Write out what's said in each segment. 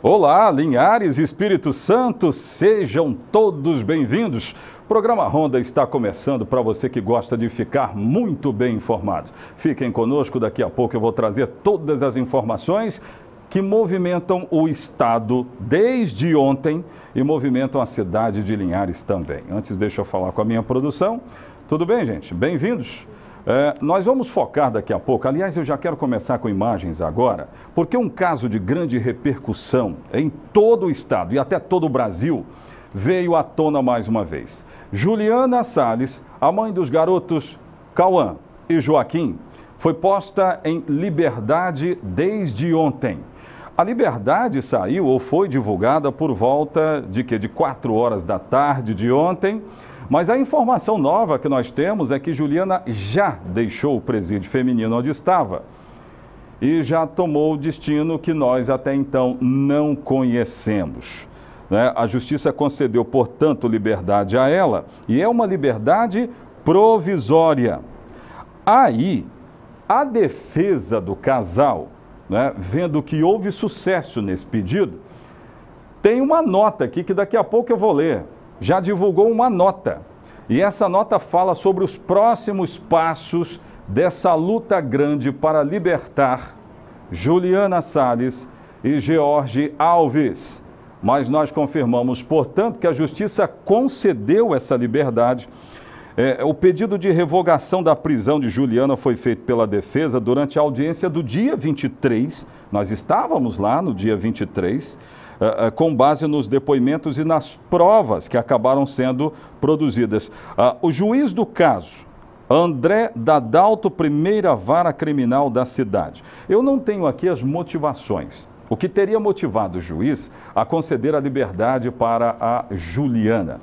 Olá, Linhares, Espírito Santo, sejam todos bem-vindos. O programa Ronda está começando para você que gosta de ficar muito bem informado. Fiquem conosco, daqui a pouco eu vou trazer todas as informações que movimentam o estado desde ontem e movimentam a cidade de Linhares também. Antes, deixa eu falar com a minha produção. Tudo bem, gente? Bem-vindos. Nós vamos focar daqui a pouco, aliás, eu já quero começar com imagens agora, porque um caso de grande repercussão em todo o estado e até todo o Brasil veio à tona mais uma vez. Juliana Salles, a mãe dos garotos Cauã e Joaquim, foi posta em liberdade desde ontem. A liberdade saiu ou foi divulgada por volta de 4 horas da tarde de ontem. Mas a informação nova que nós temos é que Juliana já deixou o presídio feminino onde estava e já tomou o destino que nós até então não conhecemos. A Justiça concedeu, portanto, liberdade a ela e é uma liberdade provisória. Aí, a defesa do casal, vendo que houve sucesso nesse pedido, tem uma nota aqui que daqui a pouco eu vou ler. Já divulgou uma nota e essa nota fala sobre os próximos passos dessa luta grande para libertar Juliana Salles e George Alves. Mas nós confirmamos, portanto, que a Justiça concedeu essa liberdade. O pedido de revogação da prisão de Juliana foi feito pela defesa durante a audiência do dia 23. Nós estávamos lá no dia 23. Com base nos depoimentos e nas provas que acabaram sendo produzidas. O juiz do caso, André Dadalto, primeira vara criminal da cidade. Eu não tenho aqui as motivações. O que teria motivado o juiz a conceder a liberdade para a Juliana?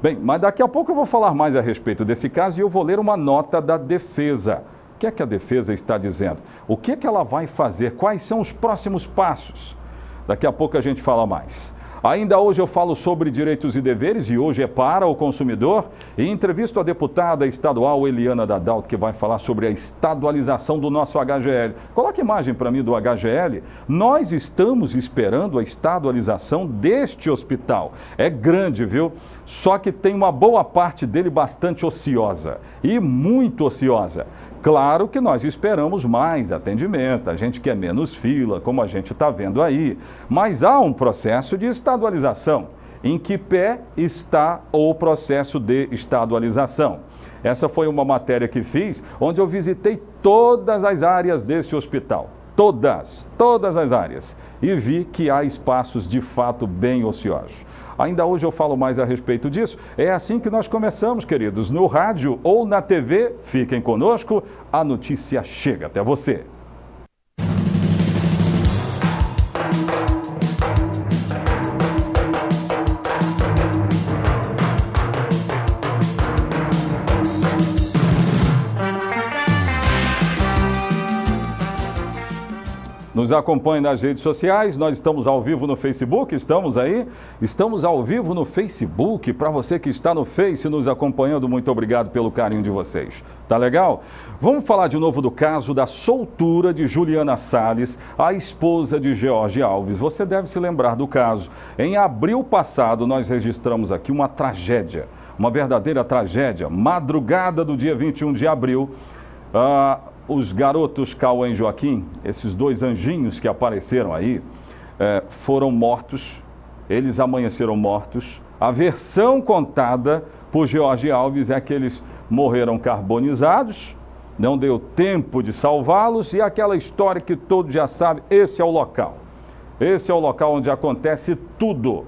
Bem, mas daqui a pouco eu vou falar mais a respeito desse caso e eu vou ler uma nota da defesa. O que é que a defesa está dizendo? O que é que ela vai fazer? Quais são os próximos passos? Daqui a pouco a gente fala mais. Ainda hoje eu falo sobre direitos e deveres e hoje é para o consumidor. E entrevisto a deputada estadual Eliana Dadalto, que vai falar sobre a estadualização do nosso HGL. Coloque a imagem para mim do HGL. Nós estamos esperando a estadualização deste hospital. É grande, viu? Só que tem uma boa parte dele bastante ociosa e muito ociosa. Claro que nós esperamos mais atendimento, a gente quer menos fila, como a gente está vendo aí. Mas há um processo de estadualização. Em que pé está o processo de estadualização? Essa foi uma matéria que fiz, onde eu visitei todas as áreas desse hospital. Todas as áreas. E vi que há espaços de fato bem ociosos. Ainda hoje eu falo mais a respeito disso. É assim que nós começamos, queridos, no rádio ou na TV. Fiquem conosco, a notícia chega até você. Nos acompanhe nas redes sociais, nós estamos ao vivo no Facebook, estamos aí? Estamos ao vivo no Facebook, para você que está no Face nos acompanhando, muito obrigado pelo carinho de vocês. Tá legal? Vamos falar de novo do caso da soltura de Juliana Salles, a esposa de George Alves. Você deve se lembrar do caso. Em abril passado, nós registramos aqui uma tragédia, uma verdadeira tragédia. Madrugada do dia 21 de abril, os garotos Cauã e Joaquim, esses dois anjinhos que apareceram aí, foram mortos, eles amanheceram mortos. A versão contada por George Alves é que eles morreram carbonizados, não deu tempo de salvá-los e aquela história que todos já sabem, esse é o local. Esse é o local onde acontece tudo.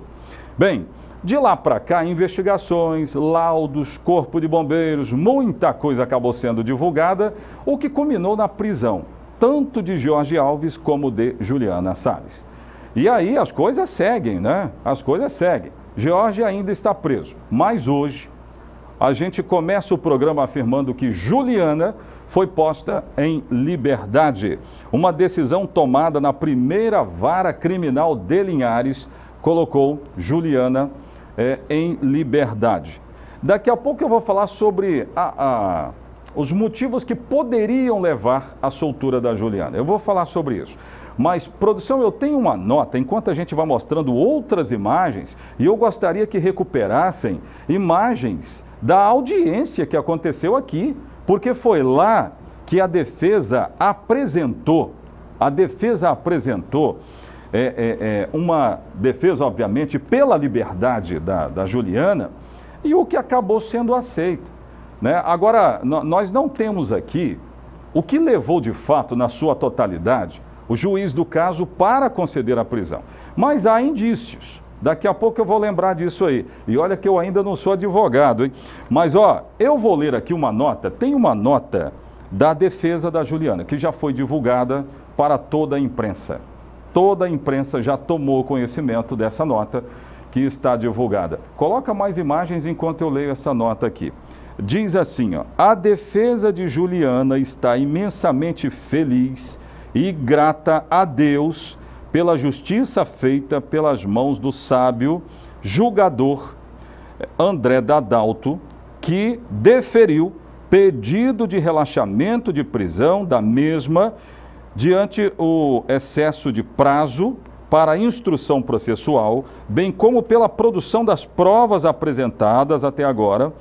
Bem, de lá para cá, investigações, laudos, corpo de bombeiros, muita coisa acabou sendo divulgada, o que culminou na prisão, tanto de George Alves como de Juliana Salles. E aí as coisas seguem, As coisas seguem. George ainda está preso, mas hoje a gente começa o programa afirmando que Juliana foi posta em liberdade. Uma decisão tomada na primeira vara criminal de Linhares colocou Juliana em liberdade. Daqui a pouco eu vou falar sobre os motivos que poderiam levar à soltura da Juliana. Eu vou falar sobre isso. Mas, produção, eu tenho uma nota, enquanto a gente vai mostrando outras imagens, e eu gostaria que recuperassem imagens da audiência que aconteceu aqui, porque foi lá que a defesa apresentou uma defesa, obviamente, pela liberdade da Juliana, e o que acabou sendo aceito, né? Agora, nós não temos aqui o que levou de fato, na sua totalidade, o juiz do caso para conceder a prisão. Mas há indícios. Daqui a pouco eu vou lembrar disso aí. E olha que eu ainda não sou advogado, hein? Mas, eu vou ler aqui uma nota. Tem uma nota da defesa da Juliana, que já foi divulgada para toda a imprensa. Toda a imprensa já tomou conhecimento dessa nota que está divulgada. Coloca mais imagens enquanto eu leio essa nota aqui. Diz assim, a defesa de Juliana está imensamente feliz e grata a Deus pela justiça feita pelas mãos do sábio julgador André Dadalto, que deferiu pedido de relaxamento de prisão da mesma diante o excesso de prazo para a instrução processual, bem como pela produção das provas apresentadas até agora,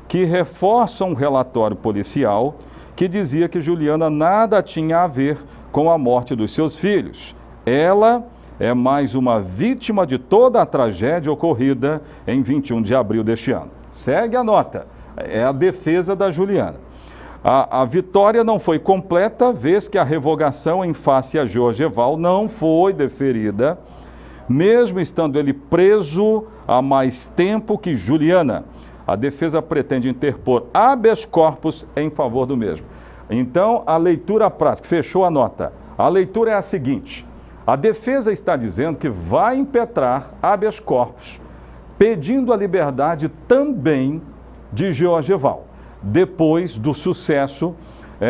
que reforçam o relatório policial que dizia que Juliana nada tinha a ver com a morte dos seus filhos. Ela é mais uma vítima de toda a tragédia ocorrida em 21 de abril deste ano. Segue a nota, é a defesa da Juliana. A vitória não foi completa, vez que a revogação em face a Georgeval não foi deferida, mesmo estando ele preso há mais tempo que Juliana. A defesa pretende interpor habeas corpus em favor do mesmo. Então, a leitura prática, fechou a nota. A leitura é a seguinte: a defesa está dizendo que vai impetrar habeas corpus, pedindo a liberdade também de Georgeval, depois do sucesso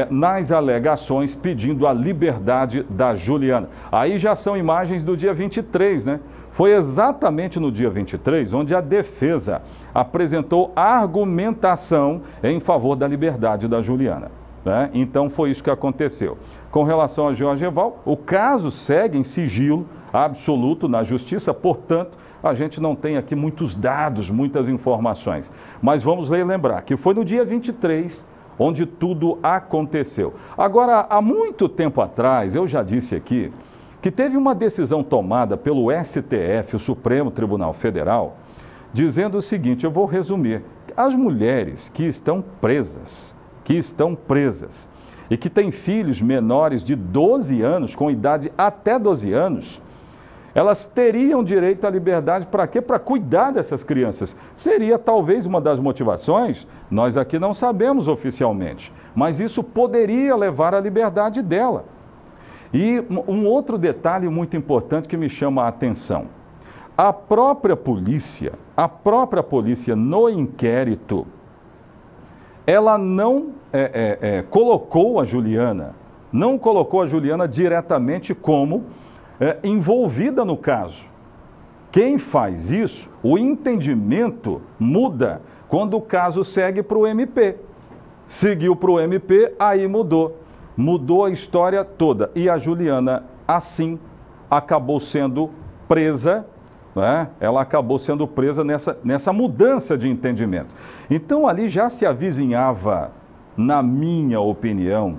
nas alegações pedindo a liberdade da Juliana. Aí já são imagens do dia 23, né? Foi exatamente no dia 23 onde a defesa apresentou argumentação em favor da liberdade da Juliana, né? Então foi isso que aconteceu. Com relação a Georgeval, o caso segue em sigilo absoluto na justiça, portanto, a gente não tem aqui muitos dados, muitas informações. Mas vamos lembrar que foi no dia 23 onde tudo aconteceu. Agora, há muito tempo atrás, eu já disse aqui, que teve uma decisão tomada pelo STF, o Supremo Tribunal Federal, dizendo o seguinte, eu vou resumir: as mulheres que estão presas e que têm filhos menores de 12 anos, com idade até 12 anos, elas teriam direito à liberdade para quê? Para cuidar dessas crianças. Seria talvez uma das motivações, nós aqui não sabemos oficialmente, mas isso poderia levar à liberdade dela. E um outro detalhe muito importante que me chama a atenção. A própria polícia no inquérito, ela não colocou a Juliana diretamente como envolvida no caso. Quem faz isso, o entendimento muda quando o caso segue para o MP. Seguiu para o MP, aí mudou. Mudou a história toda. E a Juliana, assim, acabou sendo presa, né? Ela acabou sendo presa nessa mudança de entendimento. Então, ali já se avizinhava, na minha opinião,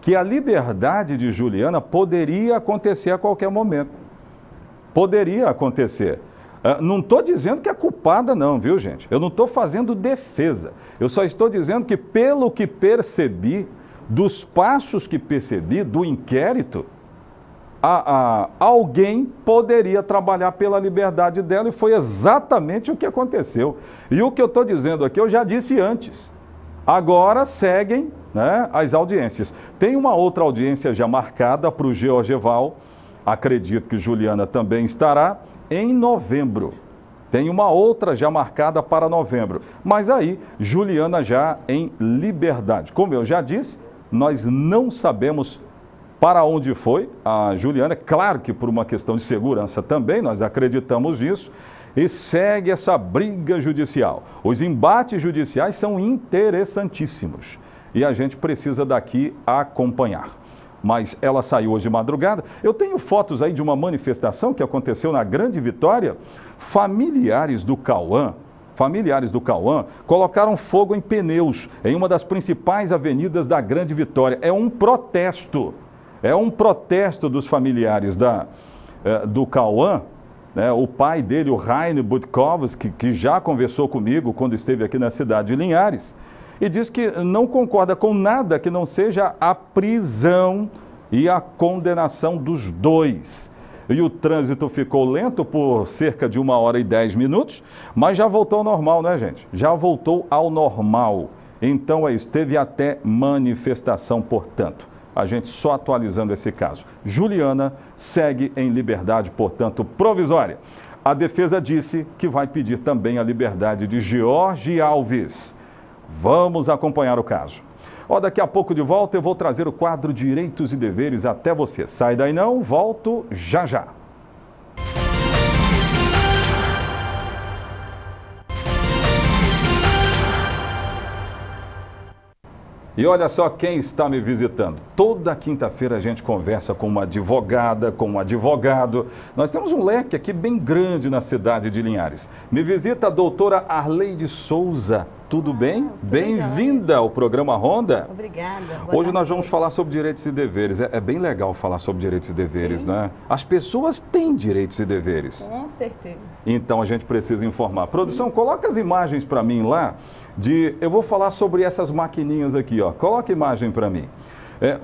que a liberdade de Juliana poderia acontecer a qualquer momento. Poderia acontecer. Não estou dizendo que é culpada não, viu, gente? Eu não estou fazendo defesa. Eu só estou dizendo que, pelo que percebi, dos passos que percebi do inquérito, alguém poderia trabalhar pela liberdade dela e foi exatamente o que aconteceu. E o que eu estou dizendo aqui, eu já disse antes. Agora seguem, né, as audiências. Tem uma outra audiência já marcada para o Georgeval, acredito que Juliana também estará, em novembro. Tem uma outra já marcada para novembro. Mas aí, Juliana já em liberdade. Como eu já disse, nós não sabemos para onde foi a Juliana. Claro que por uma questão de segurança também, nós acreditamos nisso. e segue essa briga judicial. Os embates judiciais são interessantíssimos e a gente precisa daqui acompanhar. Mas ela saiu hoje de madrugada. Eu tenho fotos aí de uma manifestação que aconteceu na Grande Vitória. Familiares do Cauã colocaram fogo em pneus em uma das principais avenidas da Grande Vitória. É um protesto dos familiares do Cauã, né? O pai dele, o Rainer Budkowski, que já conversou comigo quando esteve aqui na cidade de Linhares, e diz que não concorda com nada que não seja a prisão e a condenação dos dois. E o trânsito ficou lento por cerca de 1h e 10 minutos, mas já voltou ao normal, né, gente? Já voltou ao normal. Então é isso, teve até manifestação, portanto. A gente só atualizando esse caso. Juliana segue em liberdade, portanto, provisória. A defesa disse que vai pedir também a liberdade de George Alves. Vamos acompanhar o caso. Daqui a pouco de volta eu vou trazer o quadro Direitos e Deveres até você. Sai daí não, volto já já. E olha só quem está me visitando. Toda quinta-feira a gente conversa com uma advogada, com um advogado. Nós temos um leque aqui bem grande na cidade de Linhares. Me visita a doutora Arleide Souza. Tudo bem? Bem-vinda ao programa Ronda. Obrigada. Hoje nós vamos falar sobre direitos e deveres. É bem legal falar sobre direitos e deveres, né? As pessoas têm direitos e deveres. Com certeza. Então a gente precisa informar. Produção, coloca as imagens para mim lá. Eu vou falar sobre essas maquininhas aqui, ó. Coloca a imagem para mim.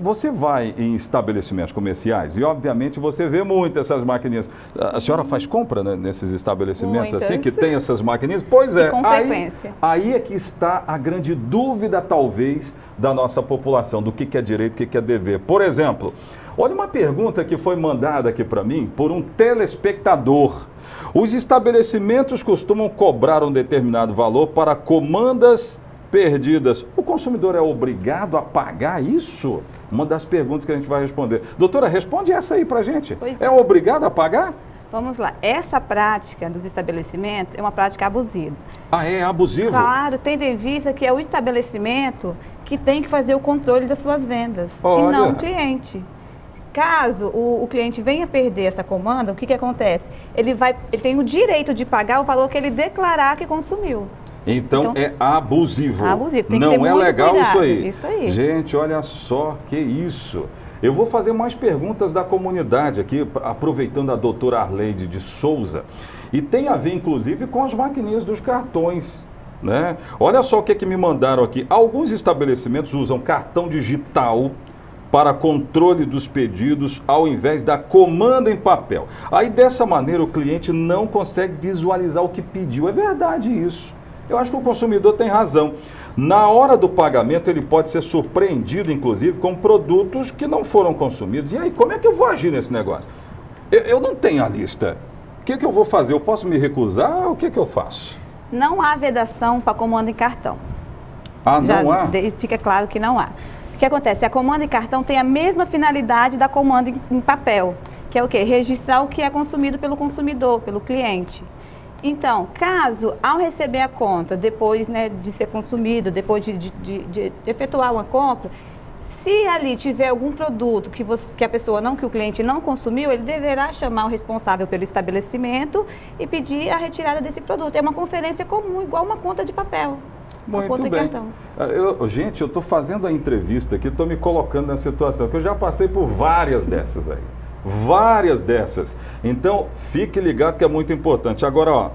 Você vai em estabelecimentos comerciais e, obviamente, você vê muito essas maquininhas. A senhora faz compra, né, nesses estabelecimentos Muitas. assim, que tem essas maquininhas? Pois é. Com frequência. Aí é que está a grande dúvida, talvez, da nossa população, do que é direito e o que é dever. Por exemplo, olha uma pergunta que foi mandada aqui para mim por um telespectador. Os estabelecimentos costumam cobrar um determinado valor para comandas perdidas. O consumidor é obrigado a pagar isso? Uma das perguntas que a gente vai responder. Doutora, responde essa aí pra gente. É obrigado a pagar? Vamos lá. Essa prática dos estabelecimentos é uma prática abusiva. Ah, é abusivo? Claro, tendo em vista que é o estabelecimento que tem que fazer o controle das suas vendas. Olha. E não o cliente. Caso o cliente venha perder essa comanda, o que acontece? Ele tem o direito de pagar o valor que ele declarar que consumiu. Então é abusivo. Abusivo, tem que não ter é muito legal cuidado. isso aí. Isso aí. Gente, olha só que isso. Eu vou fazer mais perguntas da comunidade aqui, aproveitando a doutora Arleide de Souza. E tem a ver, inclusive, com as maquininhas dos cartões, né? Olha só o que me mandaram aqui. Alguns estabelecimentos usam cartão digital para controle dos pedidos ao invés da comanda em papel. Aí, dessa maneira, o cliente não consegue visualizar o que pediu. É verdade isso. Eu acho que o consumidor tem razão. Na hora do pagamento, ele pode ser surpreendido, inclusive, com produtos que não foram consumidos. E aí, como é que eu vou agir nesse negócio? Eu não tenho a lista. O que eu vou fazer? Eu posso me recusar? O que eu faço? Não há vedação para comanda em cartão. Ah, não há? Fica claro que não há. O que acontece? A comanda em cartão tem a mesma finalidade da comanda em papel, que é o quê? Registrar o que é consumido pelo consumidor, pelo cliente. Então, caso, ao receber a conta, depois, né, de ser consumida, depois de efetuar uma compra, se ali tiver algum produto que o cliente não consumiu, ele deverá chamar o responsável pelo estabelecimento e pedir a retirada desse produto. É uma conferência comum, igual uma conta de papel. Muito bem. Gente, eu estou fazendo a entrevista aqui, estou me colocando na situação, que eu já passei por várias dessas aí. Várias dessas. Então, fique ligado que é muito importante. Agora, ó,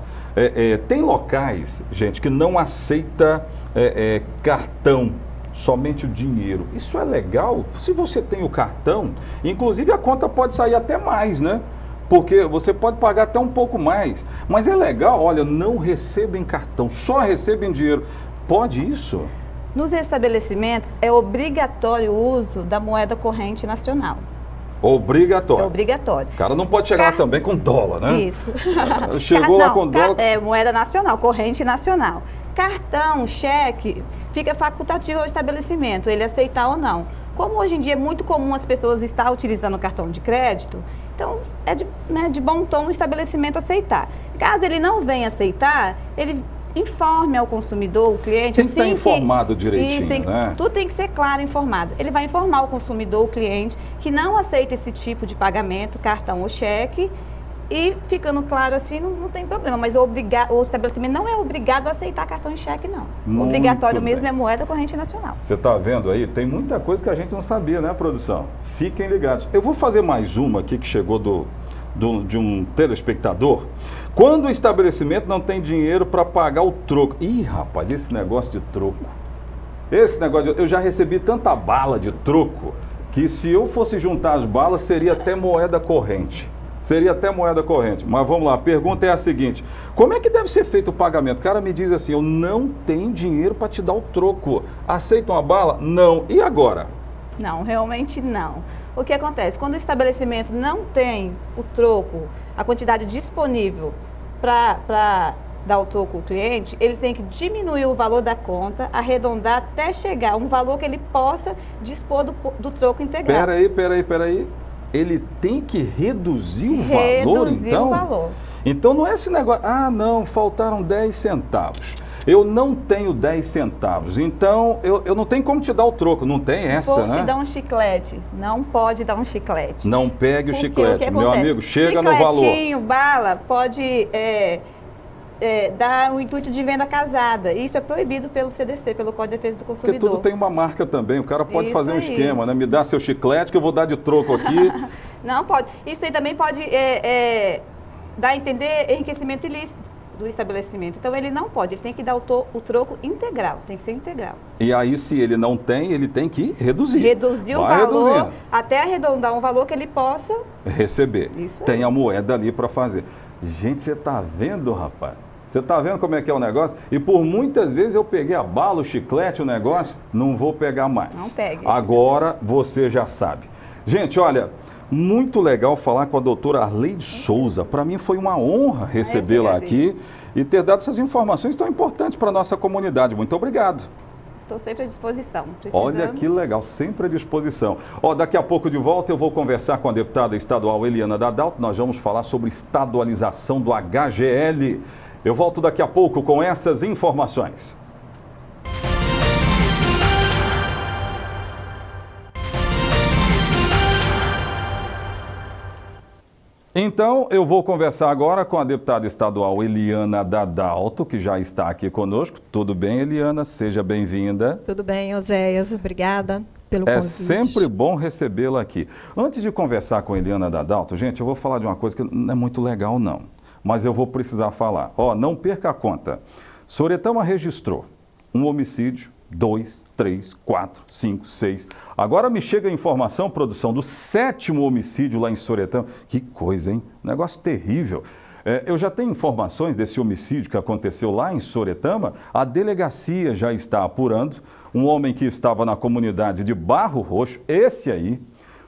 tem locais, gente, que não aceita cartão, somente o dinheiro. Isso é legal? Se você tem o cartão, inclusive a conta pode sair até mais, né? Porque você pode pagar até um pouco mais. Mas é legal, olha, não receba em cartão, só receba em dinheiro. Pode isso? Nos estabelecimentos é obrigatório o uso da moeda corrente nacional. Obrigatório. É obrigatório. O cara não pode chegar também com dólar, né? Isso. Chegou lá com dólar. É moeda nacional, corrente nacional. Cartão, cheque, fica facultativo ao estabelecimento, ele aceitar ou não. Como hoje em dia é muito comum as pessoas estar utilizando o cartão de crédito, então é de bom tom o estabelecimento aceitar. Caso ele não venha aceitar, ele informe ao consumidor, o cliente. Tem que estar informado direitinho, né? Tudo tem que ser claro, informado. Ele vai informar o consumidor, o cliente, que não aceita esse tipo de pagamento, cartão ou cheque, e ficando claro assim, não tem problema. Mas o estabelecimento não é obrigado a aceitar cartão e cheque, não. Muito obrigatório bem. mesmo é moeda corrente nacional. Você está vendo aí? Tem muita coisa que a gente não sabia, né, produção? Fiquem ligados. Eu vou fazer mais uma aqui que chegou de um telespectador. Quando o estabelecimento não tem dinheiro para pagar o troco. Ih, rapaz, esse negócio de troco. Eu já recebi tanta bala de troco que se eu fosse juntar as balas seria até moeda corrente. Mas vamos lá, a pergunta é a seguinte: como é que deve ser feito o pagamento? O cara me diz assim, eu não tenho dinheiro para te dar o troco. Aceita uma bala? Não. E agora? Não, realmente não. O que acontece? Quando o estabelecimento não tem o troco, a quantidade disponível para dar o troco ao cliente, ele tem que diminuir o valor da conta, arredondar até chegar a um valor que ele possa dispor do troco integral. Peraí. Ele tem que reduzir o valor, então? Reduzir o valor. Então não é esse negócio, não, faltaram 10 centavos. Eu não tenho 10 centavos, então eu não tenho como te dar o troco, não tem essa, né? Vou te dar um chiclete, não pode dar um chiclete. Não pegue o chiclete, meu amigo, chega no valor. Chicletinho, bala, pode dar o intuito de venda casada. Isso é proibido pelo CDC, pelo Código de Defesa do Consumidor. Porque tudo tem uma marca também, o cara pode fazer um aí. esquema, né? Me dá seu chiclete que eu vou dar de troco aqui. Não pode. Isso aí também pode dar a entender enriquecimento ilícito do estabelecimento. Então ele não pode, ele tem que dar o troco integral, tem que ser integral. E aí se ele não tem, ele tem que reduzir. Reduzir o valor, até arredondar um valor que ele possa receber. Isso tem aí. a moeda ali para fazer. Gente, você está vendo, rapaz? Você está vendo como é que é o negócio? E por muitas vezes eu peguei a bala, o chiclete, o negócio, não vou pegar mais. Não pegue. Agora você já sabe. Gente, olha, muito legal falar com a doutora Arleide Souza. Para mim foi uma honra recebê-la aqui e ter dado essas informações tão importantes para a nossa comunidade. Muito obrigado. Estou sempre à disposição. Olha que legal, sempre à disposição. Daqui a pouco de volta eu vou conversar com a deputada estadual Eliana Dadalto. Nós vamos falar sobre estadualização do HGL. Eu volto daqui a pouco com essas informações. Então, eu vou conversar agora com a deputada estadual Eliana Dadalto, que já está aqui conosco. Tudo bem, Eliana? Seja bem-vinda. Tudo bem, Oséias. Obrigada pelo convite. É sempre bom recebê-la aqui. Antes de conversar com a Eliana Dadalto, gente, eu vou falar de uma coisa que não é muito legal, não. Mas eu vou precisar falar. Não perca a conta. Soretama registrou um homicídio, 2, 3, 4, 5, 6. Agora me chega a informação, produção, do 7º homicídio lá em Soretama. Que coisa, hein? Negócio terrível. Eu já tenho informações desse homicídio que aconteceu lá em Soretama. A delegacia já está apurando. Um homem que estava na comunidade de Barro Roxo, esse aí,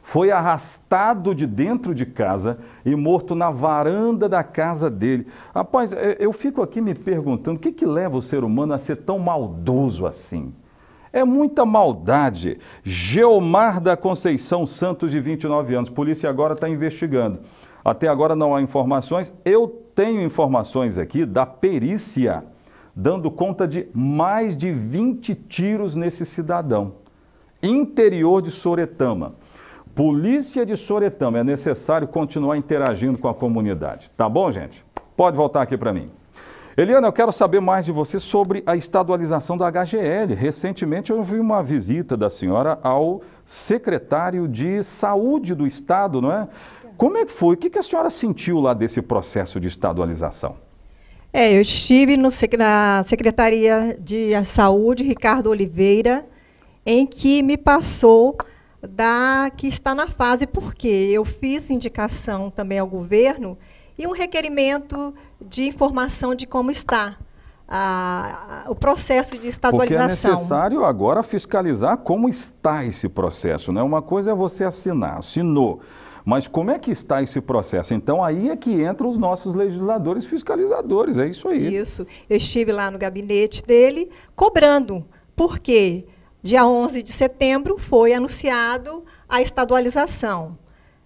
foi arrastado de dentro de casa e morto na varanda da casa dele. Rapaz, eu fico aqui me perguntando, o que leva o ser humano a ser tão maldoso assim? É muita maldade. Geomar da Conceição Santos, de 29 anos. Polícia agora está investigando. Até agora não há informações. Eu tenho informações aqui da perícia, dando conta de mais de 20 tiros nesse cidadão. Interior de Soretama. Polícia de Soretama, é necessário continuar interagindo com a comunidade. Tá bom, gente? Pode voltar aqui para mim. Eliana, eu quero saber mais de você sobre a estadualização do HGL. Recentemente eu vi uma visita da senhora ao secretário de Saúde do Estado, não é? Como é que foi? O que a senhora sentiu lá desse processo de estadualização? Eu estive na Secretaria de Saúde, Ricardo Oliveira, em que me passou que está na fase, porque eu fiz indicação também ao governo e um requerimento de informação de como está o processo de estadualização. Porque é necessário agora fiscalizar como está esse processo, né? Uma coisa é você assinou, mas como é que está esse processo? Então aí é que entram os nossos legisladores fiscalizadores, é isso aí. Isso, eu estive lá no gabinete dele cobrando, porque dia 11 de setembro foi anunciado a estadualização.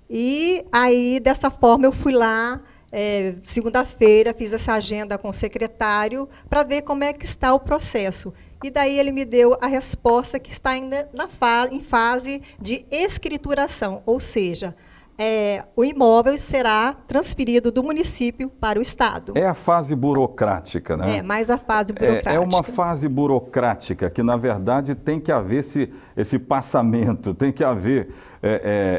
E aí, dessa forma, eu fui lá segunda-feira, fiz essa agenda com o secretário para ver como é que está o processo. E daí ele me deu a resposta que está ainda em fase de escrituração, ou seja, o imóvel será transferido do município para o Estado. É a fase burocrática, né? Mais a fase burocrática. É uma fase burocrática que, na verdade, tem que haver esse passamento, tem que haver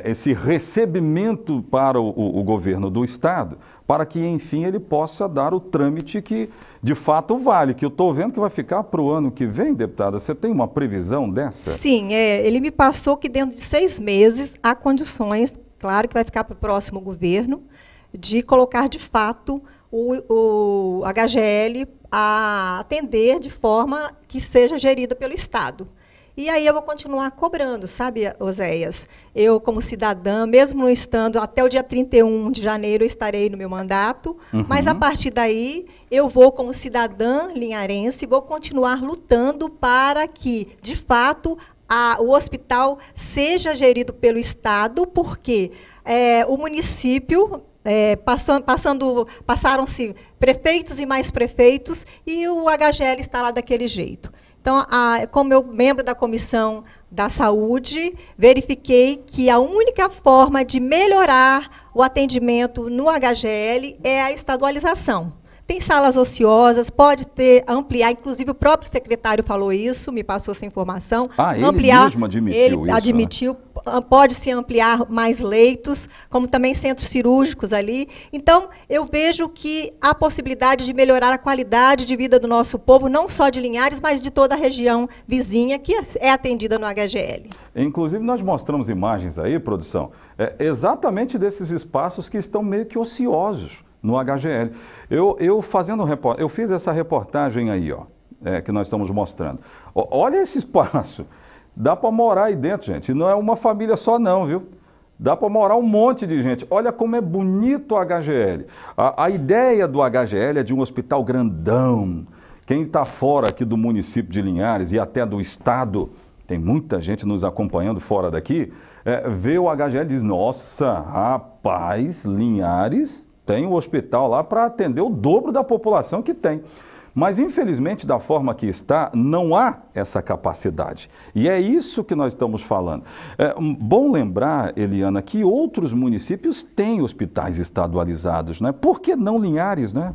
esse recebimento para o governo do Estado, para que, enfim, ele possa dar o trâmite que, de fato, vale, que eu estou vendo que vai ficar para o ano que vem, deputada. Você tem uma previsão dessa? Sim, ele me passou que dentro de 6 meses há condições, claro que vai ficar para o próximo governo, de colocar, de fato, o HGL a atender de forma que seja gerida pelo Estado. E aí eu vou continuar cobrando, sabe, Oséias? Eu, como cidadã, mesmo não estando, até o dia 31 de janeiro eu estarei no meu mandato, mas a partir daí eu vou, como cidadã linharense, vou continuar lutando para que, de fato, o hospital seja gerido pelo Estado, porque o município, passaram-se prefeitos e mais prefeitos, e o HGL está lá daquele jeito. Então, como eu, membro da Comissão da Saúde, verifiquei que a única forma de melhorar o atendimento no HGL é a estadualização. Tem salas ociosas, pode ampliar, inclusive o próprio secretário falou isso, me passou essa informação. Ele mesmo admitiu isso. Admitiu, né? Pode-se ampliar mais leitos, como também centros cirúrgicos ali. Então, eu vejo que há possibilidade de melhorar a qualidade de vida do nosso povo, não só de Linhares, mas de toda a região vizinha que é atendida no HGL. Inclusive, nós mostramos imagens aí, produção, exatamente desses espaços que estão meio que ociosos no HGL. Eu fiz essa reportagem aí, que nós estamos mostrando. Olha esse espaço. Dá para morar aí dentro, gente. Não é uma família só não, viu? Dá para morar um monte de gente. Olha como é bonito o HGL. A ideia do HGL é de um hospital grandão. Quem está fora aqui do município de Linhares e até do estado, tem muita gente nos acompanhando fora daqui, vê o HGL e diz, nossa, rapaz, Linhares tem um hospital lá para atender o dobro da população que tem. Mas, infelizmente, da forma que está, não há essa capacidade. E é isso que nós estamos falando. Bom lembrar, Eliana, que outros municípios têm hospitais estadualizados, né? Por que não Linhares, né?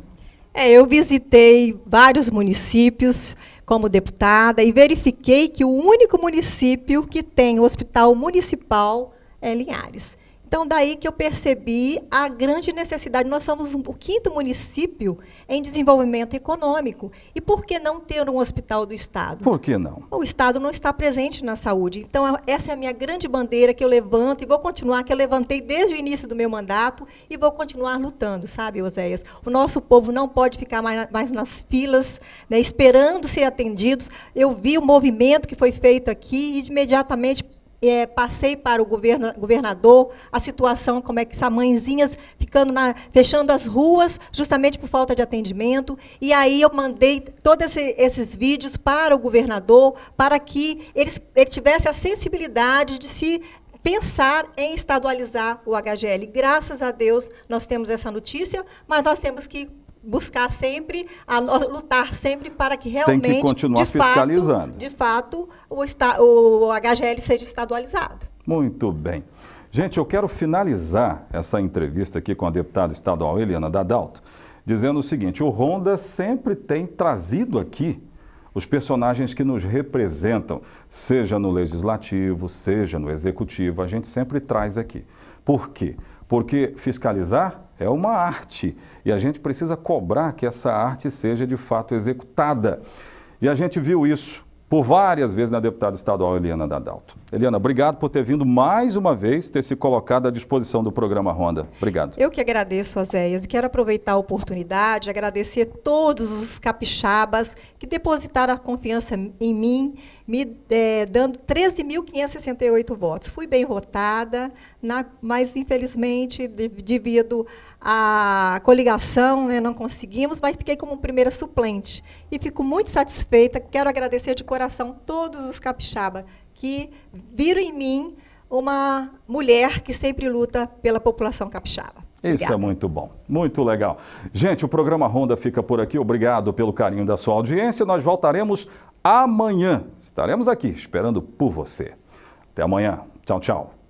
Eu visitei vários municípios como deputada e verifiquei que o único município que tem hospital municipal é Linhares. Então, daí que eu percebi a grande necessidade. Nós somos o 5º município em desenvolvimento econômico. E por que não ter um hospital do Estado? Por que não? O Estado não está presente na saúde. Então, essa é a minha grande bandeira que eu levanto e vou continuar, que eu levantei desde o início do meu mandato e vou continuar lutando, sabe, Oséias? O nosso povo não pode ficar mais nas filas, né, esperando ser atendidos. Eu vi o movimento que foi feito aqui e, imediatamente, passei para o governador a situação, como é que as mãezinhas fechando as ruas, justamente por falta de atendimento, e aí eu mandei todos esses vídeos para o governador, para que ele tivesse a sensibilidade de se pensar em estadualizar o HGL. Graças a Deus nós temos essa notícia, mas nós temos que buscar sempre, lutar sempre para que realmente, tem que continuar fiscalizando. De fato, o HGL seja estadualizado. Muito bem. Gente, eu quero finalizar essa entrevista aqui com a deputada estadual Eliana Dadalto, dizendo o seguinte, o Ronda sempre tem trazido aqui os personagens que nos representam, seja no Legislativo, seja no Executivo, a gente sempre traz aqui. Por quê? Porque fiscalizar é uma arte e a gente precisa cobrar que essa arte seja de fato executada. E a gente viu isso por várias vezes na deputada estadual Eliana Dadalto. Eliana, obrigado por ter vindo mais uma vez, ter se colocado à disposição do programa Ronda. Obrigado. Eu que agradeço, Oséias, e quero aproveitar a oportunidade, agradecer todos os capixabas que depositaram a confiança em mim, me dando 13.568 votos. Fui bem votada, mas infelizmente, devido à coligação, né, não conseguimos, mas fiquei como primeira suplente. E fico muito satisfeita, quero agradecer de coração todos os capixabas que viram em mim uma mulher que sempre luta pela população capixaba. Isso Obrigada. é muito bom, muito legal. Gente, o programa Ronda fica por aqui. Obrigado pelo carinho da sua audiência. Nós voltaremos amanhã. Estaremos aqui esperando por você. Até amanhã. Tchau, tchau.